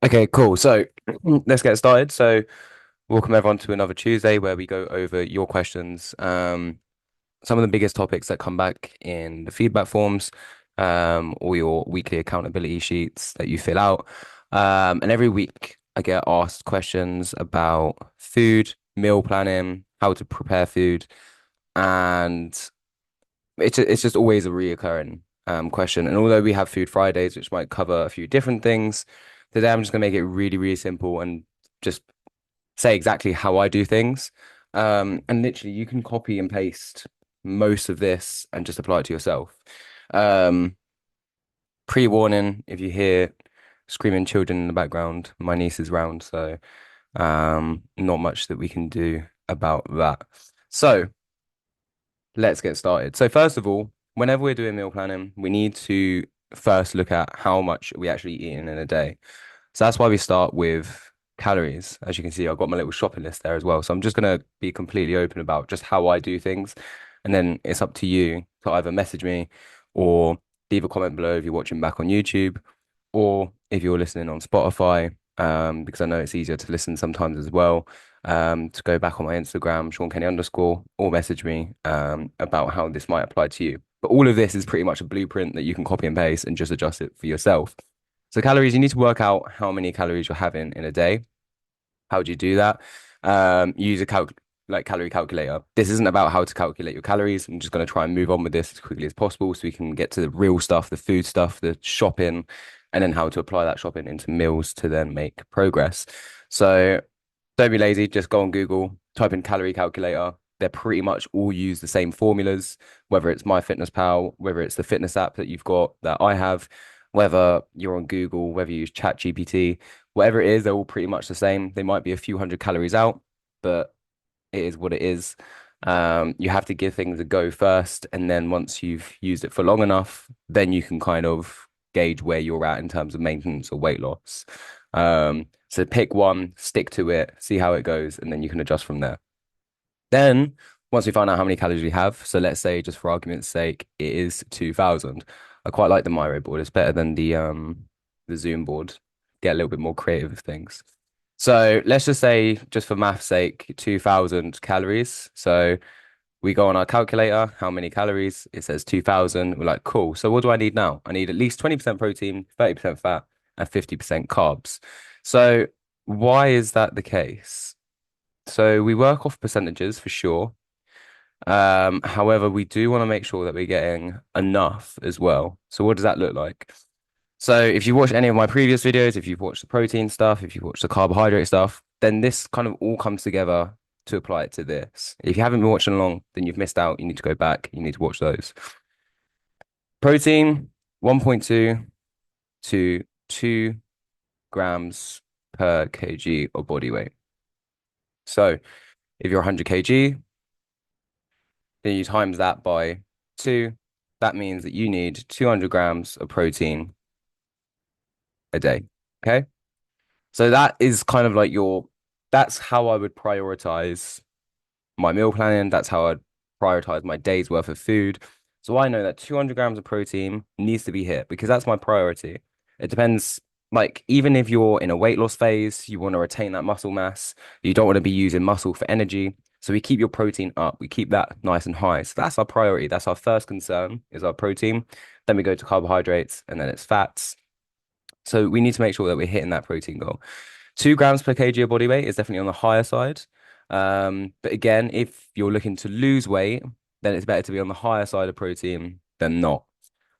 Okay, cool. So let's get started. So welcome everyone to another Tuesday where we go over your questions. Some of the biggest topics that come back in the feedback forms, or your weekly accountability sheets that you fill out. And every week I get asked questions about food, meal planning, how to prepare food, and it's just always a reoccurring question. And although we have Food Fridays, which might cover a few different things, today I'm just gonna make it really, really simple and just say exactly how I do things. And literally, you can copy and paste most of this and just apply it to yourself. Um, Pre-warning, if you hear screaming children in the background, my niece is round, so not much that we can do about that. So let's get started. So first of all, whenever we're doing meal planning, we need to first look at how much we actually eat in a day. So that's why we start with calories. As you can see, I've got my little shopping list there as well. So I'm just going to be completely open about just how I do things. And then it's up to you to either message me or leave a comment below if you're watching back on YouTube or if you're listening on Spotify, because I know it's easier to listen sometimes as well. To go back on my Instagram, Sean Kenny underscore, or message me about how this might apply to you. But all of this is pretty much a blueprint that you can copy and paste and just adjust it for yourself. So calories, you need to work out how many calories you're having in a day. How do you do that? Use a calorie calculator. This isn't about how to calculate your calories. I'm just going to try and move on with this as quickly as possible so we can get to the real stuff, the food stuff, the shopping, and then how to apply that shopping into meals to then make progress. So don't be lazy, just go on Google, type in calorie calculator. They're pretty much all use the same formulas, whether it's MyFitnessPal, whether it's the fitness app that you've got that I have, whether you're on Google, whether you use ChatGPT, whatever it is, they're all pretty much the same. They might be a few hundred calories out, but it is what it is. You have to give things a go first, and then once you've used it for long enough, then you can kind of gauge where you're at in terms of maintenance or weight loss. So pick one, stick to it, see how it goes, and then you can adjust from there. Then, once we find out how many calories we have, so let's say just for argument's sake, it is 2000. I quite like the Miro board. It's better than the Zoom board. Get a little bit more creative with things. So let's just say, just for math's sake, 2000 calories. So we go on our calculator, how many calories? It says 2000. We're like, cool. So what do I need now? I need at least 20% protein, 30% fat, and 50% carbs. So why is that the case? So we work off percentages for sure. However, we do want to make sure that we're getting enough as well. So what does that look like? So if you watch any of my previous videos, if you've watched the protein stuff, if you've watched the carbohydrate stuff, then this kind of all comes together to apply it to this. If you haven't been watching along, then you've missed out. You need to go back. You need to watch those. Protein, 1.2 to 2 grams per kg of body weight. So if you're 100 kg, then you times that by 2. That means that you need 200 grams of protein a day. Okay. So that is kind of like that's how I would prioritize my meal planning. That's how I'd prioritize my day's worth of food. So I know that 200 grams of protein needs to be hit because that's my priority. It depends, like, even if you're in a weight loss phase, you want to retain that muscle mass, you don't want to be using muscle for energy. So we keep your protein up, we keep that nice and high. So that's our priority. That's our first concern is our protein. Then we go to carbohydrates and then it's fats. So we need to make sure that we're hitting that protein goal. 2 grams per kg of body weight is definitely on the higher side. But again, if you're looking to lose weight, then it's better to be on the higher side of protein than not.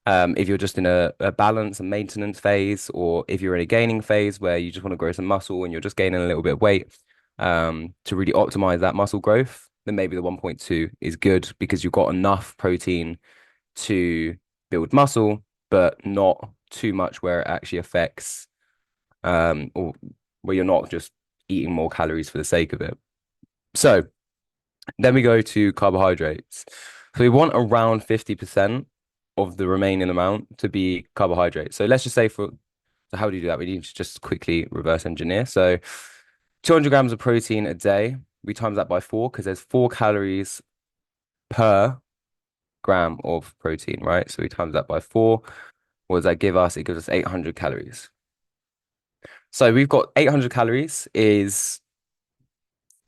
If you're just in a balance and maintenance phase, or if you're in a gaining phase where you just want to grow some muscle and you're just gaining a little bit of weight, to really optimize that muscle growth, then maybe the 1.2 is good because you've got enough protein to build muscle, but not too much where it actually affects, or where you're not just eating more calories for the sake of it. So then we go to carbohydrates. So we want around 50% of the remaining amount to be carbohydrates. So let's just say so how do you do that? We need to just quickly reverse engineer. So 200 grams of protein a day, we times that by 4 because there's 4 calories per gram of protein, right? So we times that by 4. What does that give us? It gives us 800 calories. So we've got 800 calories is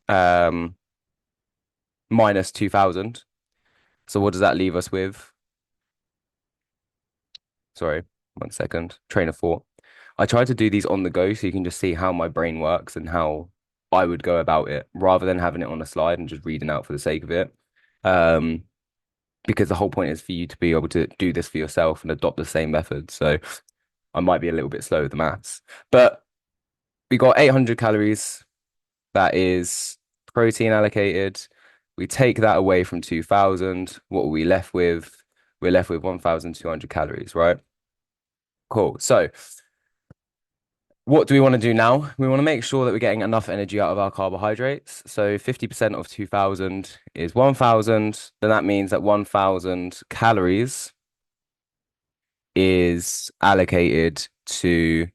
um minus 2000. So what does that leave us with? Sorry, 1 second. Train of thought. I try to do these on the go so you can just see how my brain works and how I would go about it rather than having it on a slide and just reading out for the sake of it. Um, because the whole point is for you to be able to do this for yourself and adopt the same method. So I might be a little bit slow with the maths, but we got 800 calories. That is protein allocated. We take that away from 2000. What are we left with? We're left with 1200 calories, right? Cool. So what do we want to do now? We want to make sure that we're getting enough energy out of our carbohydrates. So 50% of 2000 is 1000. Then that means that 1000 calories is allocated to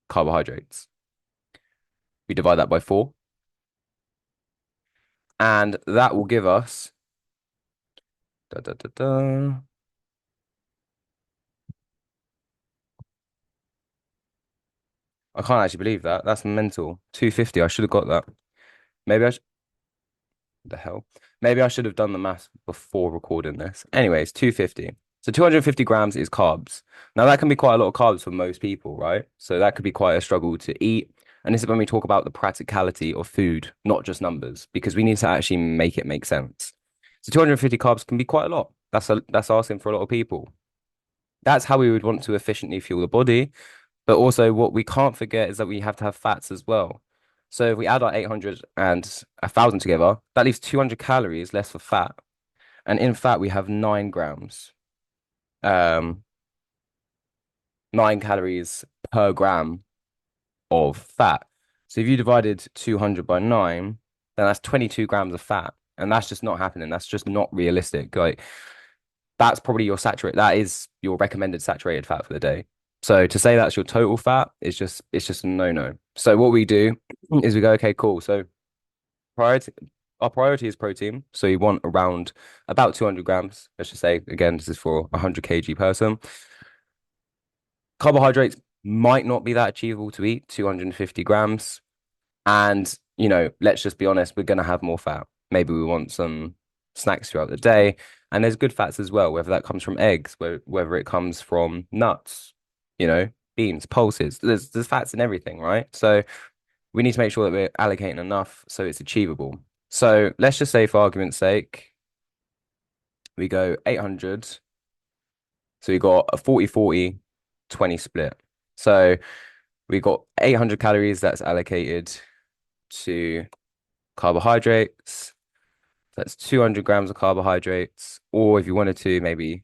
carbohydrates. We divide that by four, and that will give us da, da, da, da. I can't actually believe that. That's mental. 250. I should have got that. Maybe I the hell? Maybe I should have done the math before recording this. Anyways, 250. So 250 grams is carbs. Now that can be quite a lot of carbs for most people, right? So that could be quite a struggle to eat. And this is when we talk about the practicality of food, not just numbers, because we need to actually make it make sense. So 250 carbs can be quite a lot. That's asking for a lot of people. That's how we would want to efficiently fuel the body. But also, what we can't forget is that we have to have fats as well. So if we add our 800 and 1000 together, that leaves 200 calories less for fat. And in fat, we have 9 grams, um, 9 calories per gram of fat. So if you divided 200 by 9, then that's 22 grams of fat. And that's just not happening. That's just not realistic. Like, that's probably your saturated, that is your recommended saturated fat for the day. So to say that's your total fat is just it's just a no-no. So what we do is we go, okay, cool. So priority our priority is protein. So you want around about 200 grams. Let's just say again, this is for a 100 kg person. Carbohydrates might not be that achievable to eat, 250 grams. And, let's just be honest, we're going to have more fat. Maybe we want some snacks throughout the day. And there's good fats as well, whether that comes from eggs, whether it comes from nuts, beans, pulses. There's fats in everything, right? So we need to make sure that we're allocating enough so it's achievable. So let's just say, for argument's sake, we go 800. So we got a 40-40-20 split. So we got 800 calories that's allocated to carbohydrates. That's 200 grams of carbohydrates. Or if you wanted to, maybe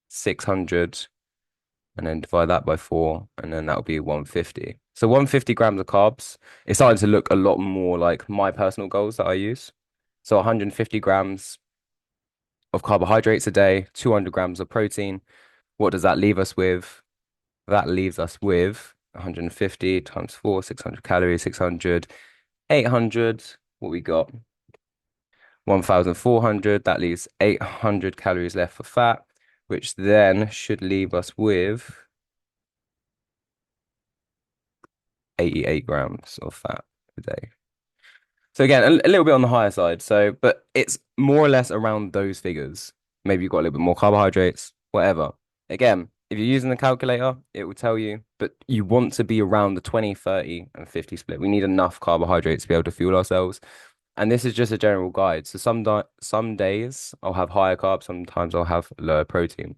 600 and then divide that by four, and then that would be 150. So 150 grams of carbs. It's starting to look a lot more like my personal goals that I use. So 150 grams of carbohydrates a day, 200 grams of protein. What does that leave us with? That leaves us with 150 times 4, 600 calories, 600, 800. What we got? 1400. That leaves 800 calories left for fat, which then should leave us with 88 grams of fat a day. So again, a little bit on the higher side. So, but it's more or less around those figures. Maybe you've got a little bit more carbohydrates, whatever. Again, if you're using the calculator, it will tell you, but you want to be around the 20, 30, and 50 split. We need enough carbohydrates to be able to fuel ourselves. And this is just a general guide. So some days I'll have higher carbs, sometimes I'll have lower protein.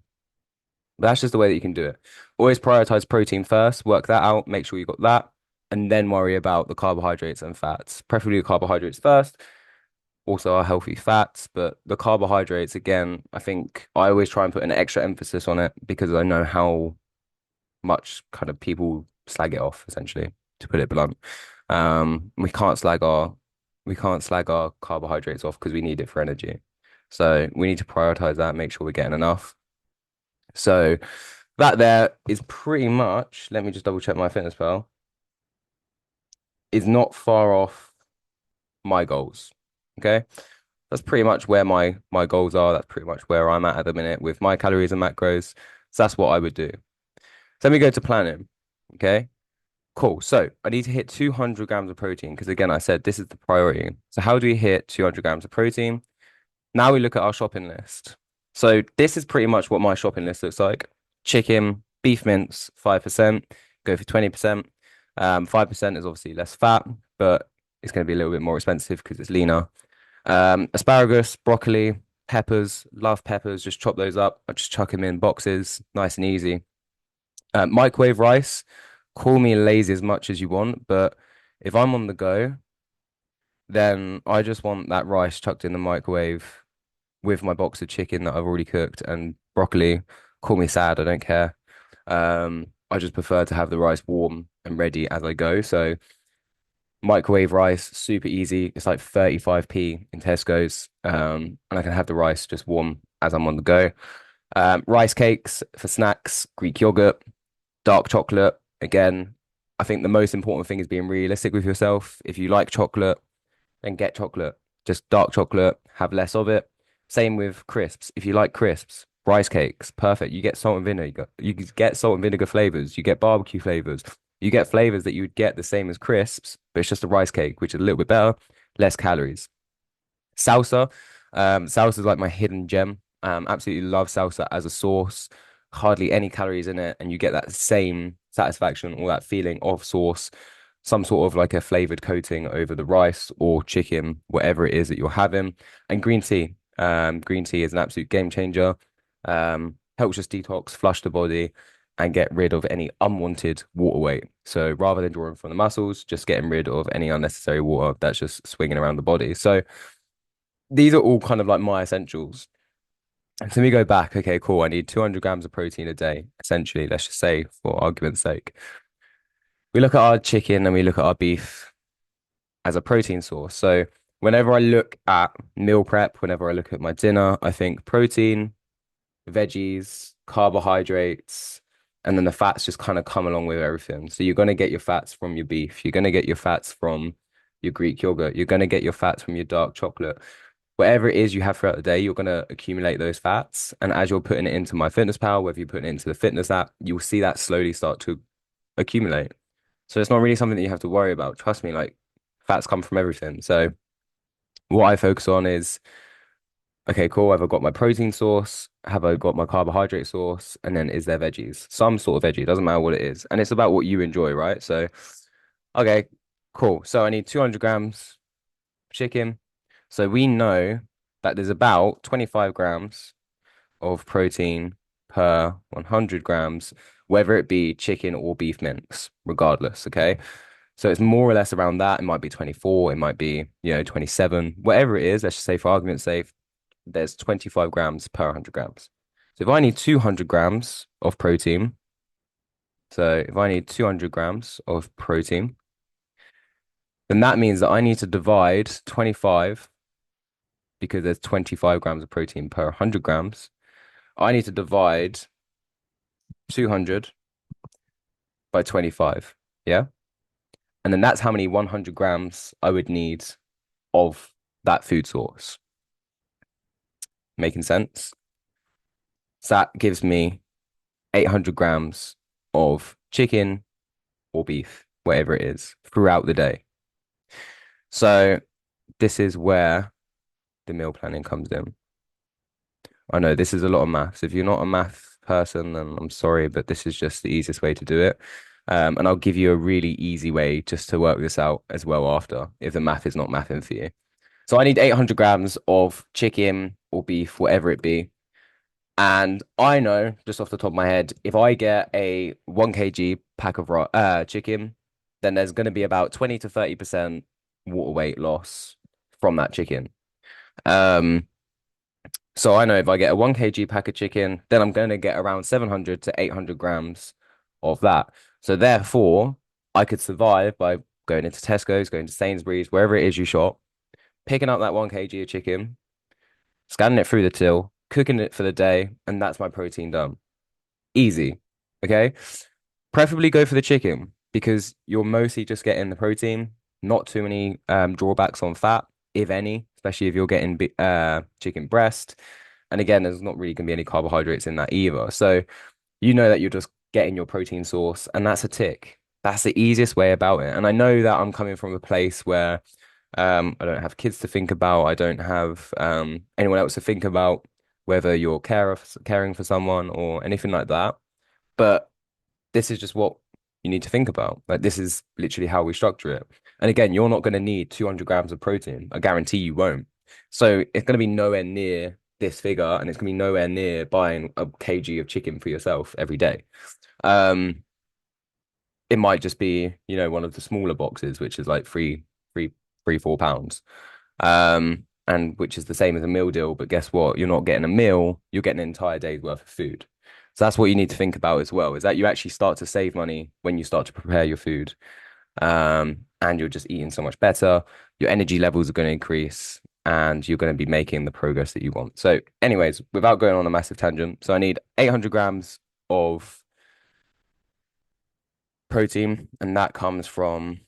But that's just the way that you can do it. Always prioritize protein first, work that out, make sure you got that, and then worry about the carbohydrates and fats. Preferably the carbohydrates first, also our healthy fats, but the carbohydrates, again, I think I always try and put an extra emphasis on it because I know how much kind of people slag it off, essentially, to put it blunt. We can't slag our carbohydrates off because we need it for energy. So we need to prioritize that, make sure we're getting enough. So that there is pretty much, let me just double check my fitness pal, is not far off my goals. Okay. That's pretty much where my goals are. That's pretty much where I'm at the minute with my calories and macros. So that's what I would do. So let me go to planning. Okay. Cool. So I need to hit 200 grams of protein because again, I said this is the priority. So how do we hit 200 grams of protein? Now we look at our shopping list. So this is pretty much what my shopping list looks like. Chicken, beef mince, 5%, go for 20%. 5% is obviously less fat, but it's going to be a little bit more expensive because it's leaner. Asparagus, broccoli, peppers, love peppers, just chop those up. I just chuck them in boxes, nice and easy. Microwave rice, call me lazy as much as you want, but if I'm on the go, then I just want that rice chucked in the microwave with my box of chicken that I've already cooked and broccoli. Call me sad, I don't care. I just prefer to have the rice warm and ready as I go. So microwave rice, super easy. It's like 35p in Tesco's. And I can have the rice just warm as I'm on the go. Rice cakes for snacks, Greek yogurt, dark chocolate. Again, I think the most important thing is being realistic with yourself. If you like chocolate, then get chocolate. Just dark chocolate, have less of it. Same with crisps. If you like crisps, rice cakes, perfect. You get salt and vinegar. You get salt and vinegar flavors. You get barbecue flavors. You get flavors that you would get the same as crisps, but it's just a rice cake, which is a little bit better, less calories. Salsa. Salsa is like my hidden gem. Absolutely love salsa as a sauce. Hardly any calories in it, and you get that same satisfaction or that feeling of sauce, some sort of like a flavored coating over the rice or chicken, whatever it is that you're having. And green tea. Green tea is an absolute game changer. Helps just detox, flush the body, and get rid of any unwanted water weight. So rather than drawing from the muscles, just getting rid of any unnecessary water that's just swinging around the body. So these are all kind of like my essentials. And so we go back, okay, cool. I need 200 grams of protein a day, essentially, let's just say for argument's sake. We look at our chicken and we look at our beef as a protein source. So whenever I look at meal prep, whenever I look at my dinner, I think protein, veggies, carbohydrates, and then the fats just kind of come along with everything. So you're going to get your fats from your beef. You're going to get your fats from your Greek yogurt. You're going to get your fats from your dark chocolate. Whatever it is you have throughout the day, you're going to accumulate those fats. And as you're putting it into MyFitnessPal, whether you put it into the fitness app, you'll see that slowly start to accumulate. So it's not really something that you have to worry about. Trust me, like fats come from everything. So what I focus on is, okay, cool. Have I got my protein source? Have I got my carbohydrate source? And then is there veggies? Some sort of veggie, doesn't matter what it is. And it's about what you enjoy, right? So, okay, cool. So I need 200 grams chicken. So we know that there's about 25 grams of protein per 100 grams, whether it be chicken or beef mince, regardless. Okay. So it's more or less around that. It might be 24, it might be, 27, whatever it is. Let's just say for argument's sake, there's 25 grams per 100 grams. So if I need 200 grams of protein, so if I need 200 grams of protein, then that means that I need to divide 25 because there's 25 grams of protein per 100 grams. I need to divide 200 by 25. Yeah. And then that's how many 100 grams I would need of that food source. Making sense? So that gives me 800 grams of chicken or beef, whatever it is, throughout the day. So this is where the meal planning comes in. I know this is a lot of maths. If you're not a math person, then I'm sorry, but this is just the easiest way to do it. And I'll give you a really easy way just to work this out as well after, if the math is not mathing for you. So I need 800 grams of chicken or beef, whatever it be. And I know just off the top of my head, if I get a 1 kg pack of chicken, then there's going to be about 20 to 30% water weight loss from that chicken. Um, so I know if I get a 1 kg pack of chicken, then I'm going to get around 700 to 800 grams of that. So therefore, I could survive by going into Tesco's, going to Sainsbury's, wherever it is you shop, picking up that 1 kg of chicken, scanning it through the till, cooking it for the day, and that's my protein done. Easy. Okay. Preferably go for the chicken because you're mostly just getting the protein, not too many drawbacks on fat, if any, especially if you're getting chicken breast. And again, there's not really going to be any carbohydrates in that either. So you know that you're just getting your protein source, and that's a tick. That's the easiest way about it. And I know that I'm coming from a place where I don't have kids to think about. I don't have anyone else to think about, whether you're caring for someone or anything like that. But this is just what you need to think about. Like this is literally how we structure it. And again, you're not going to need 200 grams of protein. I guarantee you won't. So it's going to be nowhere near this figure, and it's going to be nowhere near buying a kg of chicken for yourself every day. Um, it might just be, one of the smaller boxes, which is like £4. And which is the same as a meal deal. But guess what? You're not getting a meal, you're getting an entire day's worth of food. So that's what you need to think about as well, is that you actually start to save money when you start to prepare your food. And you're just eating so much better. Your energy levels are going to increase and you're going to be making the progress that you want. So, anyways, without going on a massive tangent, so I need 800 grams of protein, and that comes from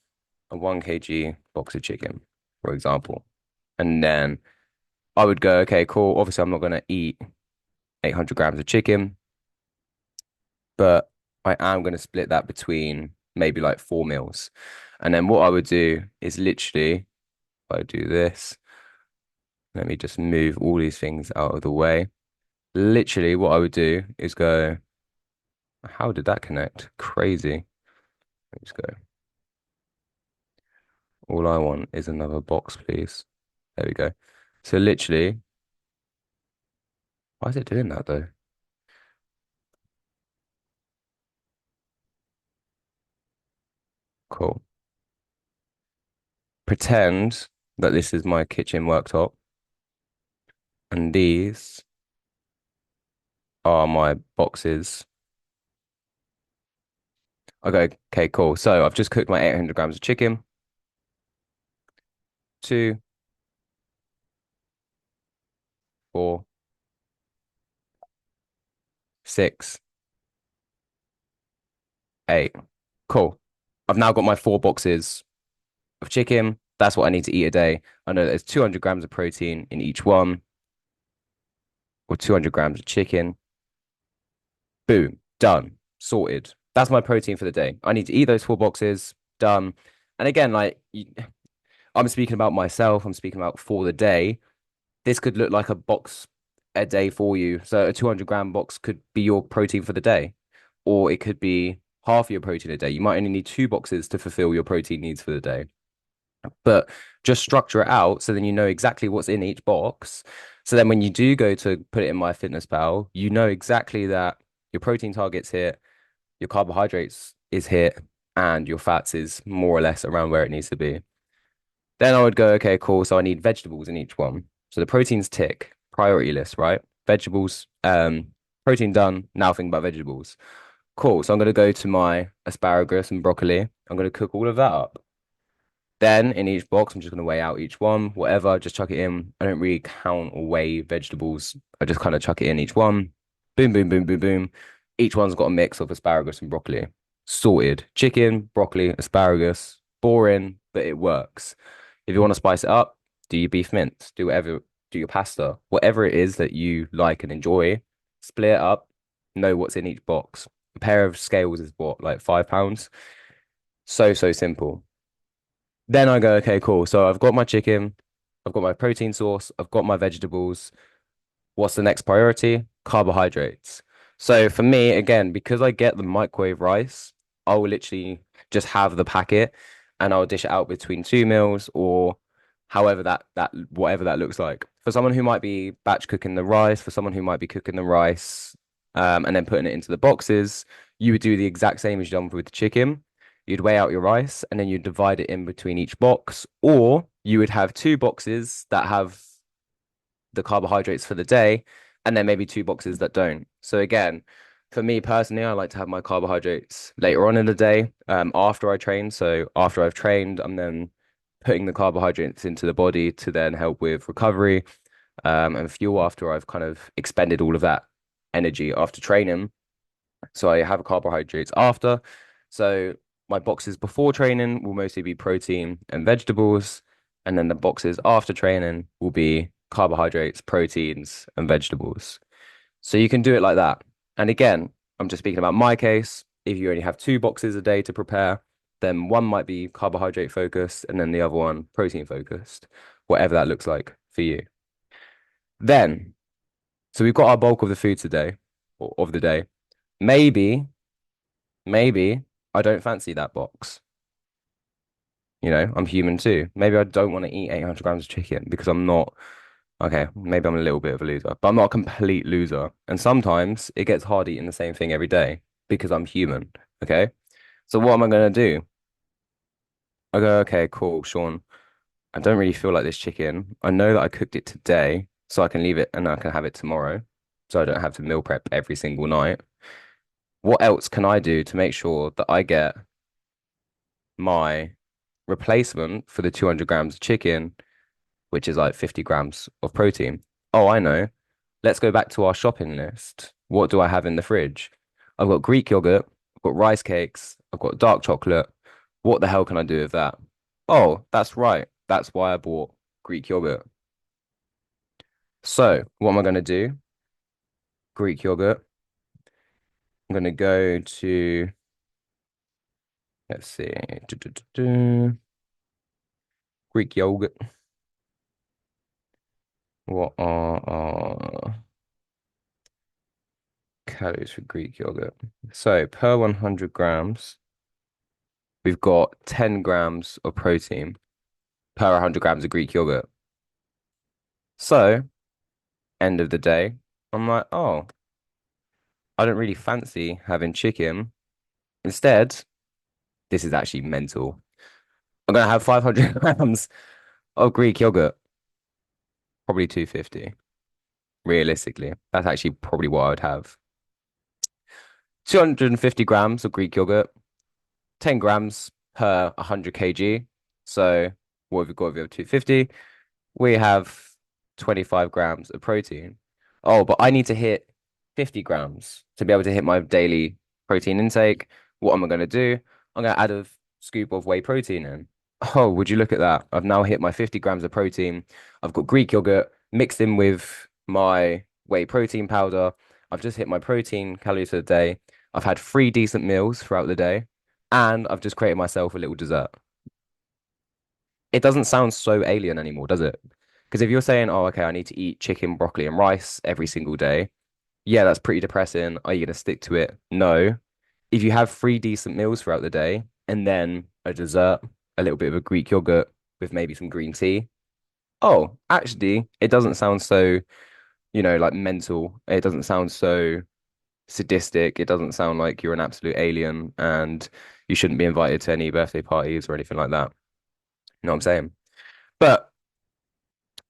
a 1 kg box of chicken, for example. And then I would go, okay, cool. Obviously, I'm not going to eat 800 grams of chicken, but I am going to split that between maybe like 4 meals. And then what I would do is literally, if I do this, let me just move all these things out of the way. Literally, what I would do is go, how did that connect? Crazy. Let's go. All I want is another box, please. There we go. So literally, why is it doing that though? Cool. Pretend that this is my kitchen worktop, and these are my boxes. Okay, cool. So I've just cooked my 800 grams of chicken. 2, 4, 6, 8. Cool. I've now got my 4 boxes of chicken. That's what I need to eat a day. I know there's 200 grams of protein in each one, or 200 grams of chicken. Boom, done, sorted. That's my protein for the day. I need to eat those 4 boxes, done. And again, I'm speaking about myself, I'm speaking about for the day. This could look like a box a day for you. So a 200-gram box could be your protein for the day, or it could be half your protein a day. You might only need 2 boxes to fulfill your protein needs for the day. But just structure it out so then you know exactly what's in each box. So then when you do go to put it in MyFitnessPal, you know exactly that your protein target's hit, your carbohydrates is hit, and your fats is more or less around where it needs to be. Then I would go, okay, cool. So I need vegetables in each one. So the proteins tick, priority list, right? Vegetables, protein done. Now think about vegetables. Cool. So I'm going to go to my asparagus and broccoli. I'm going to cook all of that up. Then in each box, I'm just going to weigh out each one, whatever, just chuck it in. I don't really count or weigh vegetables. I just kind of chuck it in each one. Boom, boom, boom, boom, boom. Each one's got a mix of asparagus and broccoli. Sorted. Chicken, broccoli, asparagus. Boring, but it works. If you want to spice it up, do your beef mince, do whatever, do your pasta, whatever it is that you like and enjoy, split it up, know what's in each box. A pair of scales is what, like £5? So, so simple. Then I go, okay, cool. So I've got my chicken, I've got my protein source, I've got my vegetables. What's the next priority? Carbohydrates. So for me, again, because I get the microwave rice, I will literally just have the packet and I'll dish it out between 2 meals, or however that whatever that looks like. For someone who might be batch cooking the rice, for someone who might be cooking the rice and then putting it into the boxes, you would do the exact same as you done with the chicken. You'd weigh out your rice and then you'd divide it in between each box, or you would have 2 boxes that have the carbohydrates for the day, and then maybe 2 boxes that don't. So again, for me personally, I like to have my carbohydrates later on in the day, after I train. So after I've trained, I'm then putting the carbohydrates into the body to then help with recovery, and fuel after I've kind of expended all of that energy after training. So I have carbohydrates after. So my boxes before training will mostly be protein and vegetables. And then the boxes after training will be carbohydrates, proteins, and vegetables. So you can do it like that. And again, I'm just speaking about my case. If you only have two boxes a day to prepare, then one might be carbohydrate focused and then the other one protein focused, whatever that looks like for you. Then, so we've got our bulk of the food today or of the day. Maybe, maybe I don't fancy that box. I'm human too. Maybe I don't want to eat 800 grams of chicken because I'm not, okay, maybe I'm a little bit of a loser, but I'm not a complete loser. And sometimes it gets hard eating the same thing every day because I'm human. Okay. So what am I going to do? I go, okay, cool, Sean. I don't really feel like this chicken. I know that I cooked it today, so I can leave it and I can have it tomorrow. So I don't have to meal prep every single night. What else can I do to make sure that I get my replacement for the 200 grams of chicken, which is like 50 grams of protein? Oh, I know. Let's go back to our shopping list. What do I have in the fridge? I've got Greek yogurt, I've got rice cakes, I've got dark chocolate. What the hell can I do with that? Oh, that's right. That's why I bought Greek yogurt. So, what am I going to do? Greek yogurt. I'm going to go to, let's see, Greek yogurt. What are our calories for Greek yogurt? So, per 100 grams, we've got 10 grams of protein per 100 grams of Greek yogurt. So, end of the day, I'm like, oh, I don't really fancy having chicken. Instead, this is actually mental. I'm gonna have 500 grams of Greek yogurt, probably 250. Realistically, that's actually probably what I would have. 250 grams of Greek yogurt, 10 grams per 100 kg. So what have we got? We have 250. We have 25 grams of protein. Oh, but I need to hit 50 grams to be able to hit my daily protein intake. What am I going to do? I'm going to add a scoop of whey protein in. Oh, would you look at that? I've now hit my 50 grams of protein. I've got Greek yogurt mixed in with my whey protein powder. I've just hit my protein calories for the day. I've had three decent meals throughout the day, and I've just created myself a little dessert. It doesn't sound so alien anymore, does it? Because if you're saying, oh, okay, I need to eat chicken, broccoli, and rice every single day, yeah, that's pretty depressing. Are you going to stick to it? No. If you have three decent meals throughout the day and then a dessert, a little bit of a Greek yogurt with maybe some green tea, oh, actually, it doesn't sound so, like mental. It doesn't sound so sadistic. It doesn't sound like you're an absolute alien and you shouldn't be invited to any birthday parties or anything like that. You know what I'm saying? But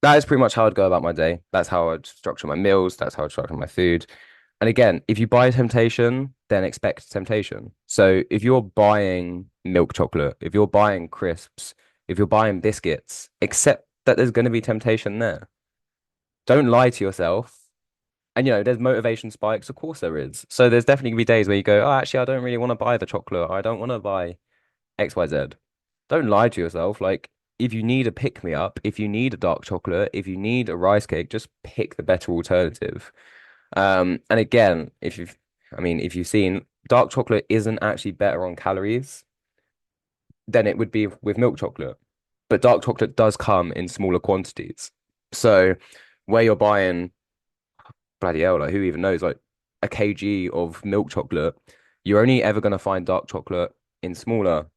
that is pretty much how I'd go about my day. That's how I'd structure my meals. That's how I'd structure my food. And again, if you buy temptation, then expect temptation. So if you're buying milk chocolate, if you're buying crisps, if you're buying biscuits, accept that there's going to be temptation there. Don't lie to yourself. And there's motivation spikes. Of course there is. So there's definitely gonna be days where you go, oh, actually, I don't really want to buy the chocolate. I don't want to buy XYZ. Don't lie to yourself. Like, if you need a pick me up, if you need a dark chocolate, if you need a rice cake, just pick the better alternative. And again, if you've seen, dark chocolate isn't actually better on calories than it would be with milk chocolate. But dark chocolate does come in smaller quantities. So where you're buying, bloody hell, like who even knows, like a kg of milk chocolate, you're only ever going to find dark chocolate in smaller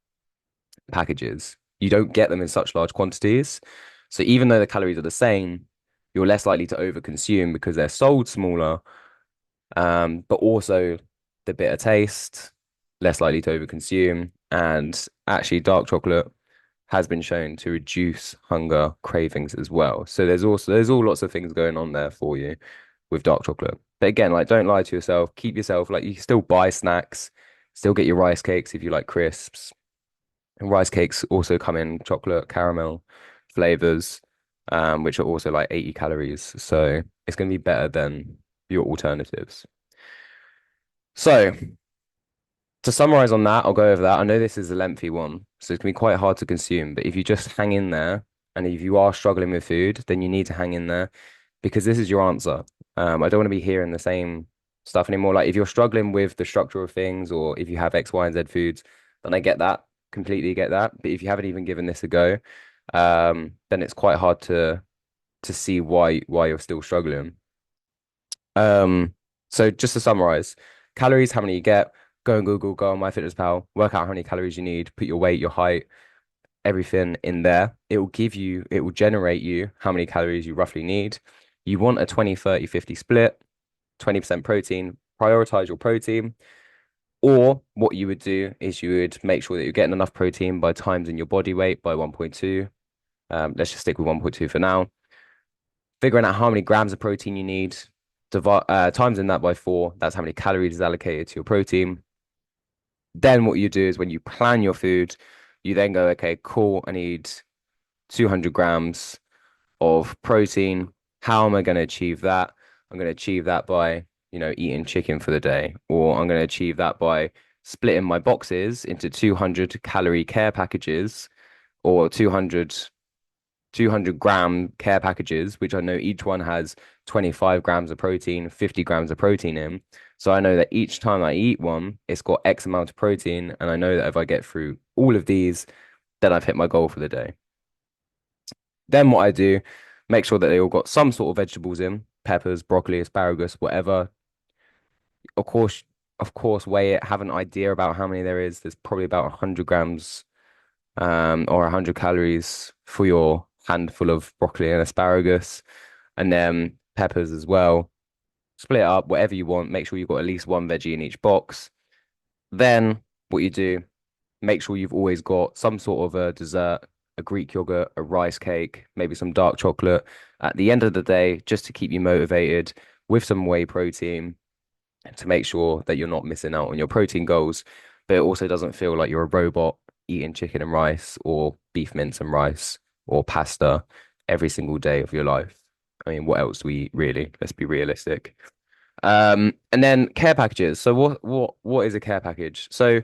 packages. You don't get them in such large quantities. So even though the calories are the same, you're less likely to overconsume because they're sold smaller. But also the bitter taste, less likely to overconsume. And actually, dark chocolate has been shown to reduce hunger cravings as well. So there's all lots of things going on there for you with dark chocolate. But again, like don't lie to yourself. Keep yourself like you can still buy snacks, still get your rice cakes if you like crisps. And rice cakes also come in chocolate, caramel flavors, which are also like 80 calories. So it's going to be better than your alternatives. So to summarize on that, I'll go over that. I know this is a lengthy one, so it's going to be quite hard to consume. But if you just hang in there, and if you are struggling with food, then you need to hang in there because this is your answer. I don't want to be hearing the same stuff anymore. Like if you're struggling with the structure of things or if you have X, Y, and Z foods, then I get that, completely get that. But if you haven't even given this a go, then it's quite hard to see why you're still struggling. Um, so just to summarize, calories, how many you get, go on Google, go on MyFitnessPal, work out how many calories you need, put your weight, your height, everything in there. It will generate you how many calories you roughly need. You want a 20, 30, 50 split, 20% protein, prioritize your protein. Or what you would do is you would make sure that you're getting enough protein by times in your body weight by 1.2. Let's just stick with 1.2 for now. Figuring out how many grams of protein you need, times in that by four. That's how many calories is allocated to your protein. Then what you do is when you plan your food, you then go, okay, cool, I need 200 grams of protein. How am I going to achieve that? I'm going to achieve that by, eating chicken for the day, or I'm going to achieve that by splitting my boxes into 200 calorie care packages or 200 gram care packages, which I know each one has 25 grams of protein, 50 grams of protein in. So I know that each time I eat one, it's got X amount of protein. And I know that if I get through all of these, then I've hit my goal for the day. Then what I do, make sure that they all got some sort of vegetables in, peppers, broccoli, asparagus, whatever. Of course, of course, weigh it, have an idea about how many there is. There's probably about 100 grams or 100 calories for your handful of broccoli and asparagus, and then peppers as well. Split it up, whatever you want. Make sure you've got at least one veggie in each box. Then what you do, make sure you've always got some sort of a dessert, a Greek yogurt, a rice cake, maybe some dark chocolate at the end of the day, just to keep you motivated with some whey protein to make sure that you're not missing out on your protein goals, but it also doesn't feel like you're a robot eating chicken and rice or beef mince and rice or pasta every single day of your life. I mean, what else do we eat really? Let's be realistic. And then care packages. So what is a care package? So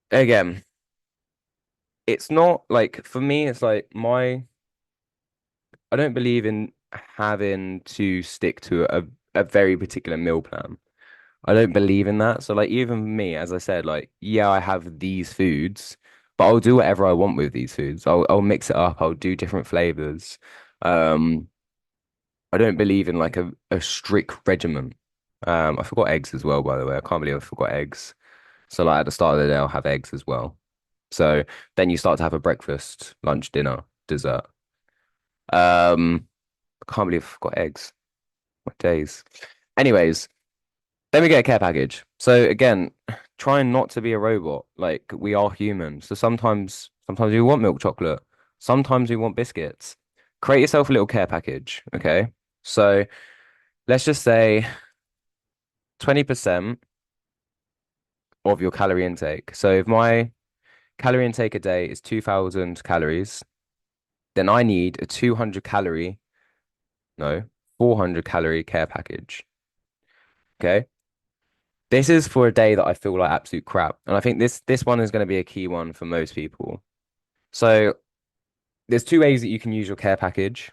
again, it's not like for me, it's like I don't believe in having to stick to a very particular meal plan. I don't believe in that. So like even me, as I said, like yeah, I have these foods, but I'll do whatever I want with these foods. I'll mix it up. I'll do different flavors. Um, I don't believe in like a strict regimen. I forgot eggs as well, by the way. I can't believe I forgot eggs. So like at the start of the day, I'll have eggs as well. So then you start to have a breakfast, lunch, dinner, dessert. I can't believe I forgot eggs. What days? Anyways. Then we get a care package. So again, trying not to be a robot. Like we are human. So sometimes we want milk chocolate. Sometimes we want biscuits. Create yourself a little care package. Okay. So let's just say 20% of your calorie intake. So if my calorie intake a day is 2000 calories, then I need a 200 calorie, no, 400 calorie care package. Okay. This is for a day that I feel like absolute crap. And I think this one is going to be a key one for most people. So there's two ways that you can use your care package.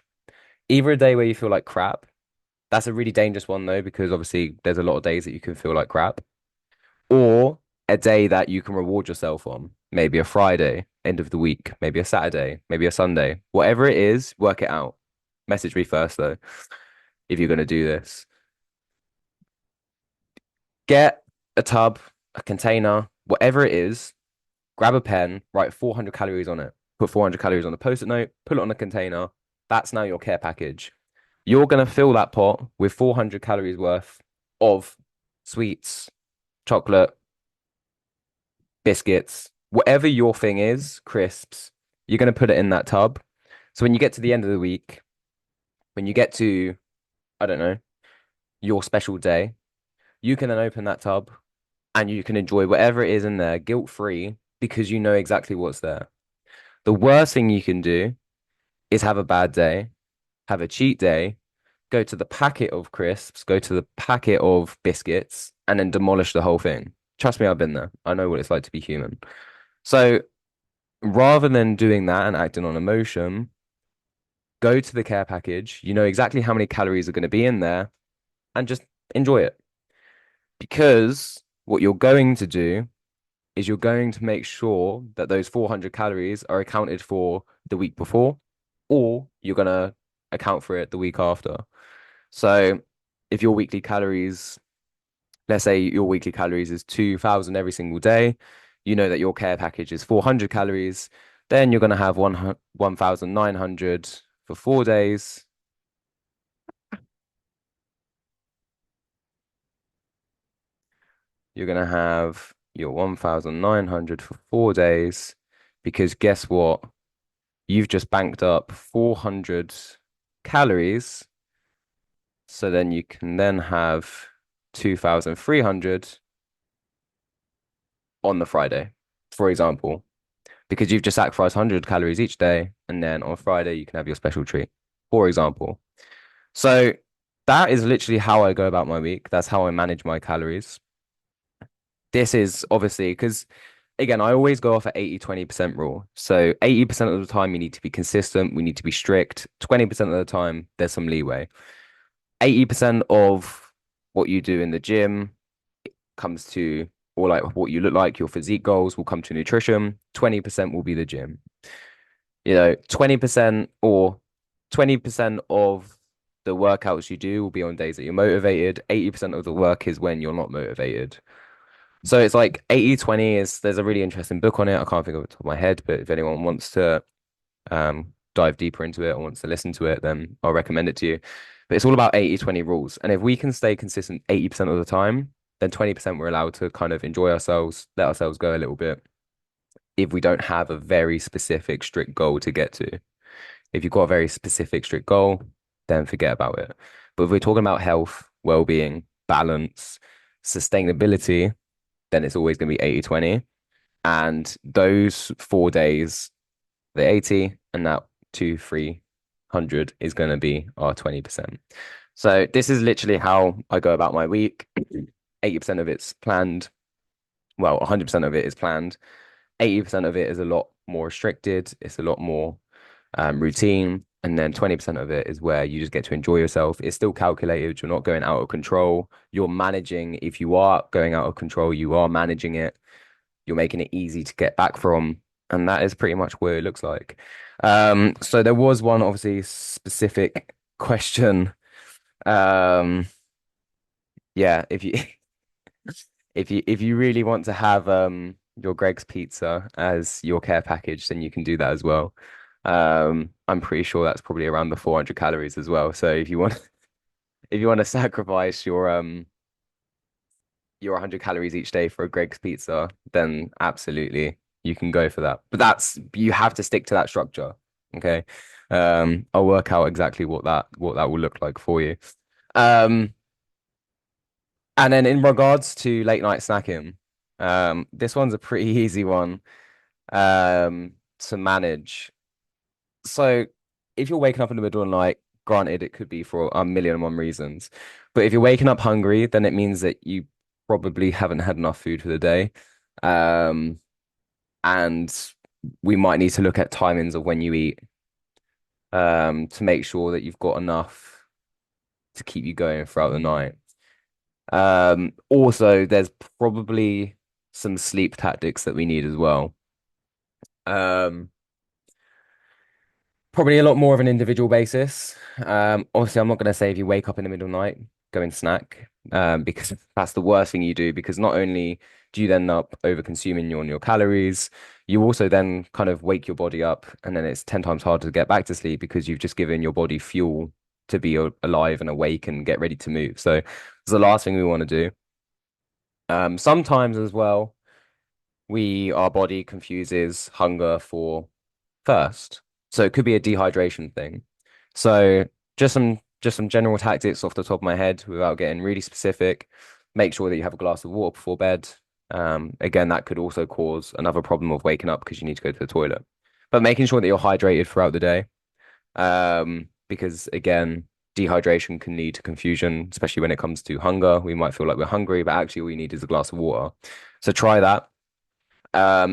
Either a day where you feel like crap. That's a really dangerous one though, because obviously there's a lot of days that you can feel like crap. Or a day that you can reward yourself on. Maybe a Friday, end of the week, maybe a Saturday, maybe a Sunday. Whatever it is, work it out. Message me first though, if you're going to do this. Get a tub, a container, whatever it is, grab a pen, write 400 calories on it, put 400 calories on a post-it note, put it on a container. That's now your care package. You're going to fill that pot with 400 calories worth of sweets, chocolate, biscuits, whatever your thing is, crisps. You're going to put it in that tub. So when you get to the end of the week, when you get to, I don't know, your special day, you can then open that tub and you can enjoy whatever it is in there guilt free because you know exactly what's there. The worst thing you can do is have a bad day, have a cheat day, go to the packet of crisps, go to the packet of biscuits, and then demolish the whole thing. Trust me, I've been there. I know what it's like to be human. So rather than doing that and acting on emotion, go to the care package. You know exactly how many calories are going to be in there and just enjoy it. Because what you're going to do is you're going to make sure that those 400 calories are accounted for the week before, or you're going to account for it the week after. So if your weekly calories, let's say your weekly calories is 2000 every single day, you know that your care package is 400 calories, then you're going to have 1900 for 4 days. You're going to have your 1900 for 4 days because guess what? You've just banked up 400 calories. So then you can then have 2300 on the Friday, for example, because you've just sacrificed 100 calories each day. And then on Friday, you can have your special treat, for example. So that is literally how I go about my week. That's how I manage my calories. This is obviously because, again, I always go off at 80-20% rule. So 80% of the time, you need to be consistent, we need to be strict. 20% of the time, there's some leeway. 80% of what you do in the gym comes to, or like what you look like, your physique goals will come to nutrition. 20% will be the gym. 20% or 20% of the workouts you do will be on days that you're motivated. 80% of the work is when you're not motivated. So it's like 80-20 is, there's a really interesting book on it. I can't think of it off the top of my head, but if anyone wants to dive deeper into it or wants to listen to it, then I'll recommend it to you. But it's all about 80-20 rules. And if we can stay consistent 80% of the time, then 20% we're allowed to kind of enjoy ourselves, let ourselves go a little bit if we don't have a very specific, strict goal to get to. If you've got a very specific, strict goal, then forget about it. But if we're talking about health, well-being, balance, sustainability, then it's always going to be 80-20. And those 4 days, the 80 and that 300 is going to be our 20%. So this is literally how I go about my week. 80% of it's planned. Well, 100% of it is planned. 80% of it is a lot more restricted. It's a lot more routine. And then 20% of it is where you just get to enjoy yourself. It's still calculated. You're not going out of control. You're managing. If you are going out of control, you are managing it. You're making it easy to get back from. And that is pretty much what it looks like. So there was one obviously specific question. Um, yeah, if you really want to have your Greg's pizza as your care package, then you can do that as well. I'm pretty sure that's probably around the 400 calories as well. So if you want to sacrifice your 100 calories each day for a Greg's pizza, then absolutely you can go for that. But you have to stick to that structure. Okay. I'll work out exactly what that will look like for you. Um, and then in regards to late night snacking, this one's a pretty easy one to manage. So if you're waking up in the middle of the night, granted, it could be for a million and one reasons. But if you're waking up hungry, then it means that you probably haven't had enough food for the day. Um, and we might need to look at timings of when you eat, to make sure that you've got enough to keep you going throughout the night. Also, there's probably some sleep tactics that we need as well. Um, Probably a lot more of an individual basis. Obviously, I'm not going to say if you wake up in the middle of the night, go and snack, because that's the worst thing you do. Because not only do you then end up over consuming your calories, you also then kind of wake your body up, and then it's 10 times harder to get back to sleep because you've just given your body fuel to be alive and awake and get ready to move. So it's the last thing we want to do. Sometimes as well, our body confuses hunger for thirst. So it could be a dehydration thing. So just some general tactics off the top of my head without getting really specific. Make sure that you have a glass of water before bed. Again, that could also cause another problem of waking up because you need to go to the toilet. But making sure that you're hydrated throughout the day. Because again, dehydration can lead to confusion, especially when it comes to hunger. We might feel like we're hungry, but actually all you need is a glass of water. So try that.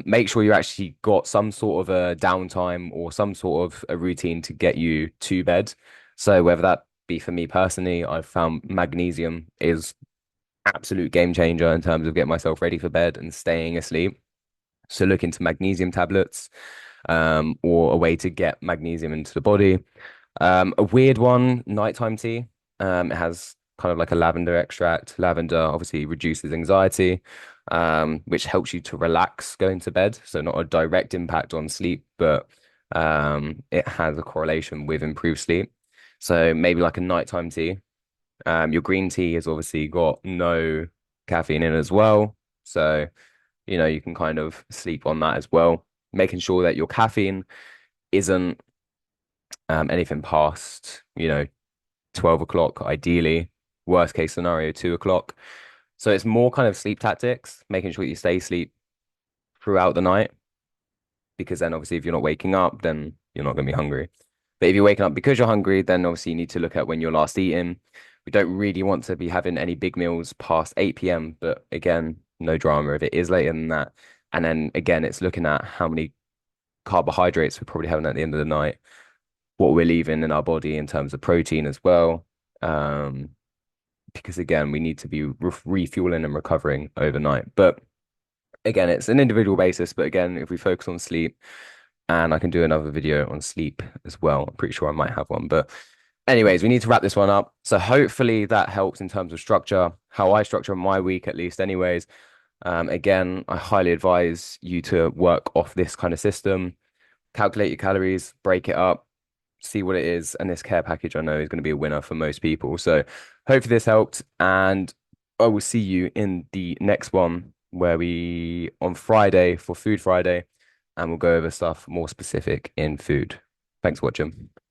Make sure you actually got some sort of a downtime or some sort of a routine to get you to bed. So whether that be for me personally, I've found magnesium is absolute game changer in terms of getting myself ready for bed and staying asleep. So look into magnesium tablets, or a way to get magnesium into the body. A weird one, nighttime tea. It has kind of like a lavender extract. Lavender obviously reduces anxiety, which helps you to relax going to bed. So not a direct impact on sleep, but it has a correlation with improved sleep. So maybe like a nighttime tea. Your green tea has obviously got no caffeine in as well. So, you can kind of sleep on that as well, making sure that your caffeine isn't anything past, 12 o'clock, ideally. Worst case scenario, 2 o'clock. So it's more kind of sleep tactics, making sure you stay asleep throughout the night, because then obviously if you're not waking up, then you're not going to be hungry. But if you're waking up because you're hungry, then obviously you need to look at when you're last eating. We don't really want to be having any big meals past 8 p.m. But again, no drama if it is later than that. And then again, it's looking at how many carbohydrates we're probably having at the end of the night, what we're leaving in our body in terms of protein as well. Um, because again, we need to be refueling and recovering overnight. But again, it's an individual basis. But again, if we focus on sleep, and I can do another video on sleep as well. I'm pretty sure I might have one. But anyways, we need to wrap this one up. So hopefully that helps in terms of structure, how I structure my week at least, anyways. Again, I highly advise you to work off this kind of system, calculate your calories, break it up, see what it is. And this care package I know is going to be a winner for most people. So hopefully this helped. And I will see you in the next one where we on Friday for Food Friday, and we'll go over stuff more specific in food. Thanks for watching.